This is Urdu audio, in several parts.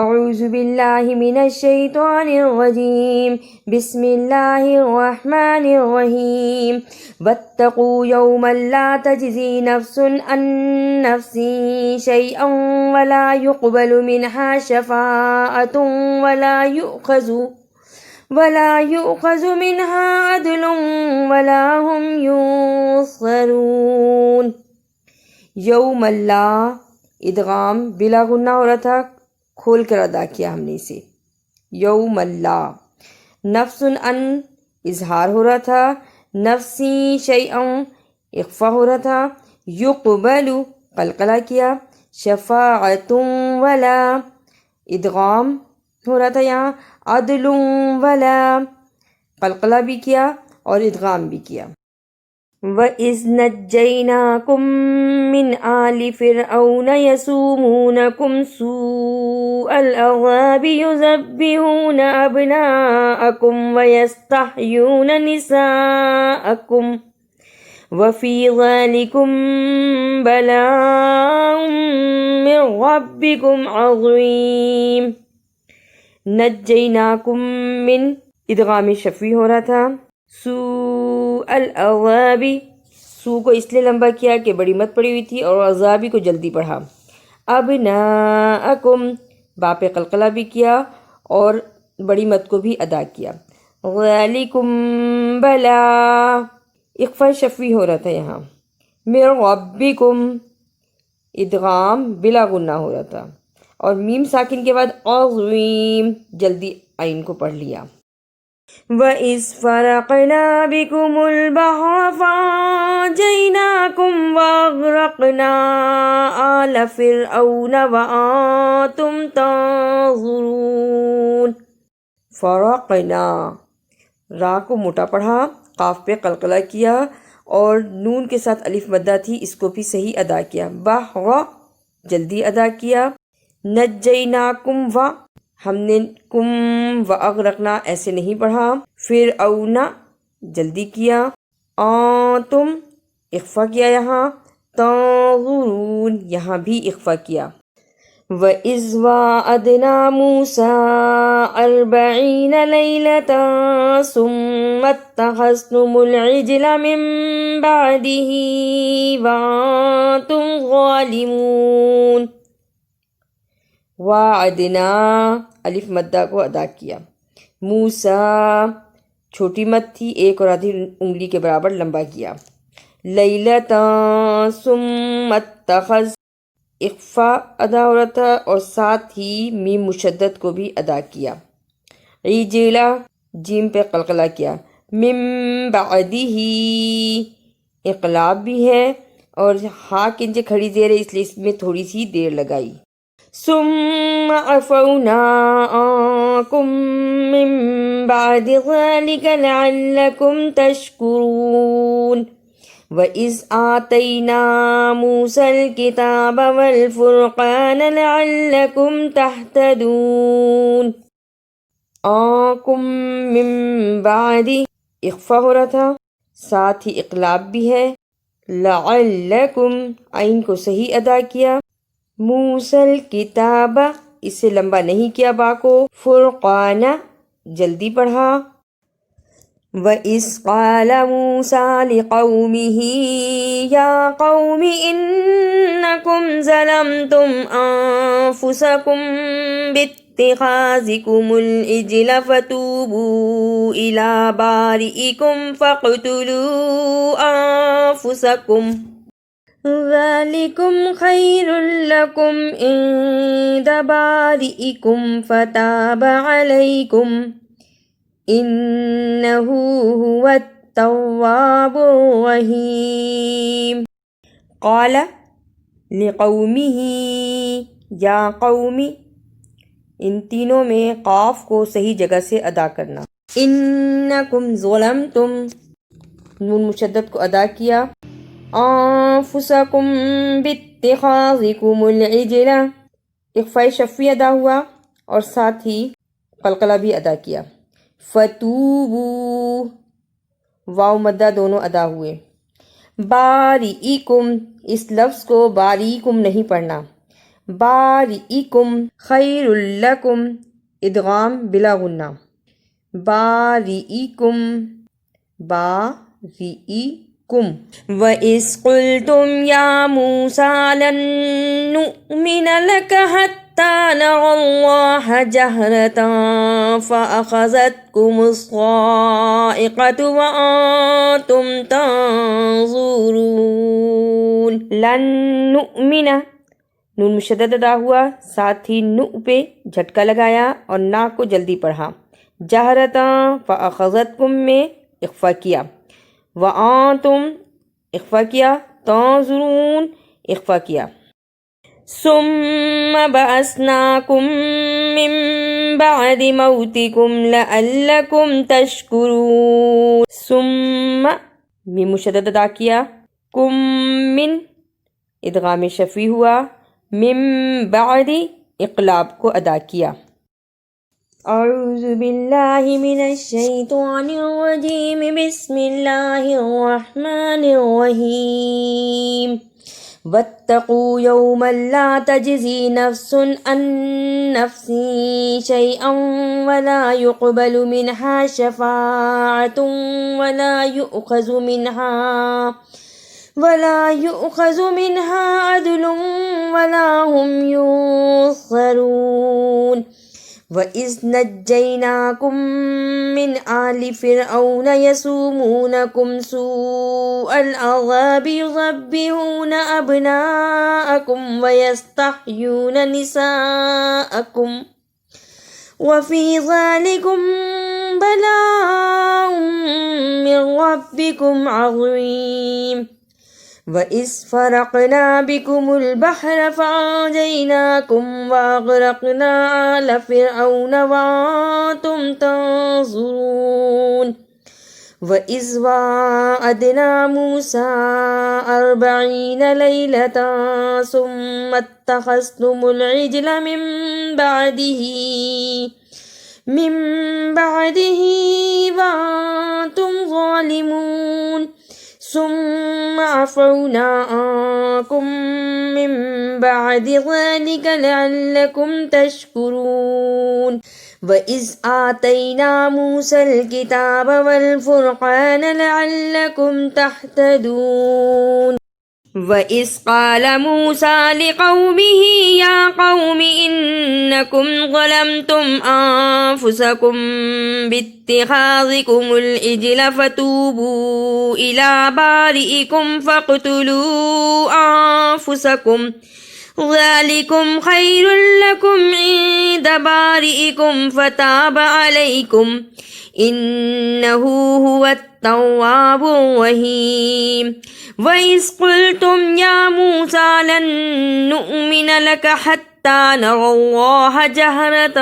اعوذ باللہ من الشیطان الرجیم بسم اللہ الرحمن الرحیم واتقوا یوما لا تجزی نفس عن نفس شیئا ولا يقبل منها شفاعة ولا يؤخذ منها عدل ولا هم ينصرون. یوم اللہ ادغام بلا غنہ ہو رہا تھا، کھول کر ادا کیا ہم نے اسے. یوم اللہ نفس ان اظہار ہو رہا تھا، نفسی شیئا اخفا ہو رہا تھا، یقبل قلقلہ کیا، شفاعت ولا ادغام ہو رہا تھا یہاں، عدل ولا قلقلہ بھی کیا اور ادغام بھی کیا. وَإِذْ نَجَّيْنَاكُمْ مِنْ آلِ فِرْعَوْنَ يَسُومُونَكُمْ سُوءَ الْعَذَابِ يُذَبِّحُونَ أَبْنَاءَكُمْ وَيَسْتَحْيُونَ نِسَاءَكُمْ وَفِي ذَلِكُمْ بَلَاءٌ مِّن رَّبِّكُمْ عَظِيمٌ. نجیناکم من ادغام شفوی ہو رہا تھا، سوء العذاب سو کو اس لیے لمبا کیا کہ بڑی مت پڑی ہوئی تھی اور عذابی کو جلدی پڑھا. ابناءکم با پہ قلقلہ بھی کیا اور بڑی مت کو بھی ادا کیا. ذالکم بلا اخفا شفوی ہو رہا تھا یہاں. من ربکم ادغام بلا غنہ ہو رہا تھا اور میم ساکن کے بعد عظیم جلدی عین کو پڑھ لیا. وَإِذْ فَرَقْنَا بِكُمُ الْبَحْرَ فَأَنْجَيْنَاكُمْ وَأَغْرَقْنَا آلَ فِرْعَوْنَ وَأَنْتُمْ تَنظُرُونَ. فرقنا را کو موٹا پڑھا، قاف پہ قلقلہ کیا اور نون کے ساتھ الف مدہ تھی، اس کو بھی صحیح ادا کیا. بحر جلدی ادا کیا. نجیناکم و ہم نے کم و اغرقنا ایسے نہیں پڑھا. فرعون جلدی کیا. تم اخفا کیا یہاں. تنظرون یہاں بھی اخفا کیا. وَإِذْ وَاعَدْنَا مُوسَىٰ 40 لَيْلَةً ثُمَّ اتَّخَذْتُمُ الْعِجْلَ مِن بَعْدِهِ وَأَنْتُمْ ظَالِمُونَ. وعدنا الف مدہ کو ادا کیا. موسیٰ چھوٹی مد تھی، ایک اور آدھی انگلی کے برابر لمبا کیا. لیلتا ثم اتخذ اخفا ادا ہو رہا تھا اور ساتھ ہی میم مشدد کو بھی ادا کیا. عجلا جیم پہ قلقلہ کیا. من بعدہ اقلاب بھی ہے اور ہا کے نیچے کھڑی زیر ہے، اس لیے اس میں تھوڑی سی دیر لگائی. ثم عفونا عنكم من بعد ذلك لعلكم تشكرون. وَإِذْ آتَيْنَا مُوسَى الْكِتَابَ وَالْفُرْقَانَ لَعَلَّكُمْ تَهْتَدُونَ. آنکم من بعد اخفا ہو رہا تھا، ساتھ ہی اقلاب بھی ہے. لعلکم عین کو صحیح ادا کیا. موسیٰ الکتاب اسے لمبا نہیں کیا با کو. فرقان جلدی پڑھا. وَإِذْ قَالَ مُوسَىٰ لِقَوْمِهِ يَا قَوْمِ إِنَّكُمْ ظَلَمْتُمْ أَنفُسَكُمْ بِاتِّخَاذِكُمُ الْعِجْلَ فَتُوبُوا إِلَىٰ بَارِئِكُمْ فَاقْتُلُوا أَنفُسَكُمْ ذَلِكُمْ خَيْرٌ لَكُمْ عِندَ بَارِئِكُمْ فَتَابَ عَلَيْكُمْ إِنَّهُ هُوَ التَّوَّابُ الرَّحِيمُ. قَالَ لِقَوْمِهِ یا قومی، ان تینوں میں قاف کو صحیح جگہ سے ادا کرنا. انکم ظلمتم نون مشدد کو ادا کیا. انفسکم باتخاذکم العجل اخفاء شفوی ادا ہوا اور ساتھ ہی قلقلہ بھی ادا کیا. فتوبو واو مدہ دونوں ادا ہوئے. باریکم اس لفظ کو باریکم نہیں پڑھنا، بارئکم خیر لکم ادغام بلا غنہ بارئکم بارئکم وَإِذْ قُلْتُمْ يَا مُوسَىٰ لَن نُّؤْمِنَ لَكَ حَتَّىٰ نَرَى اللَّهَ جَهْرَةً فَأَخَذَتْكُمُ الصَّاعِقَةُ وَأَنتُمْ تَنظُرُونَ لَن نُّؤْمِنَ نون مشدد ادا ہوا، ساتھ ہی نُ پہ جھٹکا لگایا اور نا کو جلدی پڑھا، جہرتاً فَأَخَذَتْكُم میں اخفا کیا، وَأَنتُم اخفا کیا، تَنظُرُونَ اخفا کیا، ثُمَّ بَعَثْنَاكُم مِّن بَعْدِ مَوْتِكُمْ لَعَلَّكُمْ تَشْكُرُونَ ثُمَّ میم مشدد ادا کیا، کم من ادغام شفی ہوا، من بعد اقلاب کو ادا کیا۔ اعوذ باللہ من الشیطان الرجیم بسم اللہ الرحمن الرحیم واتقوا یوما لا تجزی نفس عن نفس شیئا ولا يقبل منها شفاعة ولا يؤخذ منها عدل ولا هم ينصرون وَإِذْ نَجَّيْنَاكُمْ مِنْ آلِ فِرْعَوْنَ يَسُومُونَكُمْ سُوءَ الْعَذَابِ يُذَبِّحُونَ أَبْنَاءَكُمْ وَيَسْتَحْيُونَ نِسَاءَكُمْ وَفِي ذَلِكُمْ بَلَاءٌ مِّن رَّبِّكُمْ عَظِيمٌ وَإِذْ فَرَقْنَا بِكُمُ الْبَحْرَ فَأَنجَيْنَاكُمْ وَأَغْرَقْنَا آلَ فِرْعَوْنَ وَأَنتُمْ تَنظُرُونَ وَإِذْ وَاعَدْنَا مُوسَىٰ 40 لَيْلَةً ثُمَّ اتَّخَذْتُمُ الْعِجْلَ مِن بَعْدِهِ وَأَنتُمْ ظَالِمُونَ ثم عفونا عنكم من بعد ذلك لعلكم تشكرون وإذ آتينا موسى الكتاب والفرقان لعلكم تهتدون وَإِذْ قَالَ مُوسَىٰ لِقَوْمِهِ يَا قَوْمِ إِنَّكُمْ ظَلَمْتُمْ أَنفُسَكُمْ بِاتِّخَاذِكُمُ الْعِجْلَ فَتُوبُوا إِلَىٰ بَارِئِكُمْ فَاقْتُلُوا أَنفُسَكُمْ ذَٰلِكُمْ خَيْرٌ لَكُمْ عِندَ بَارِئِكُمْ فَتَابَ عَلَيْكُمْ إِنَّهُ هُوَ التَّوَّابُ الرَّحِيمُ وَإِذْ قُلْتُمْ يَا مُوسَىٰ لَن نُّؤْمِنَ لَكَ حَتَّىٰ نَرَى اللَّهَ جَهْرَةً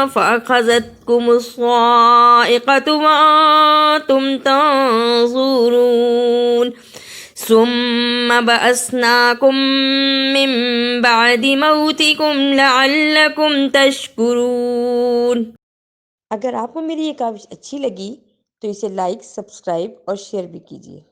فَأَخَذَتْكُمُ الصَّاعِقَةُ وَأَنتُمْ تَنظُرُونَ ثُمَّ بَعَثْنَاكُم مِّن بَعْدِ مَوْتِكُمْ لَعَلَّكُمْ تَشْكُرُونَ۔ اگر آپ کو میری یہ کاوش اچھی لگی تو اسے لائک، سبسکرائب اور شیئر بھی کیجیے۔